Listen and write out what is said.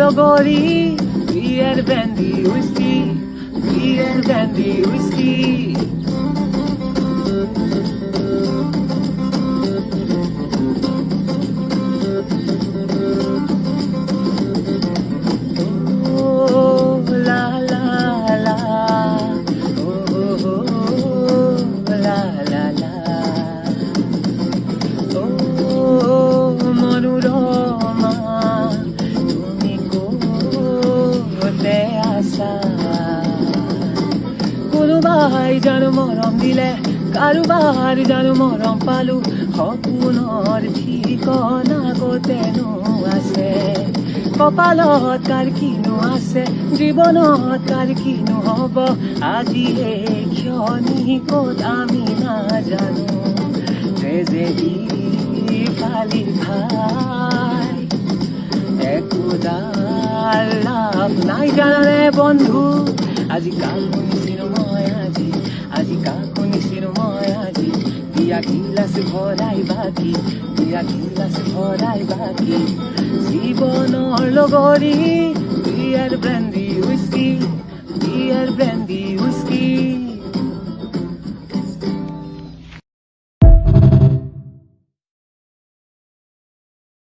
লগৰী beer brandy whisky beer brandy whisky কোনোবাই জানো মৰম দিলে কাৰোবাৰ জানো মৰম পালো সপোনৰ ঠিকনা গোটেনো আছে কপালত কাৰ কিনো আছে জীৱনত কাৰ কিনো হ'ব আজি এই ক্ষণি ক'ত আমি নাজানো ট্ৰেজেডি ফালি খাই একোডাল লাভ নাই জানানে বন্ধু আজি কাক শুনিছিলো মই আজি কাক শুনিছিলো মই আজি দিয়া গিলাচ ভৰাই বাকী দিয়া গিলাচ ভৰাই বাকী জীৱনৰ লগৰী beer brandy whisky beer brandy whisky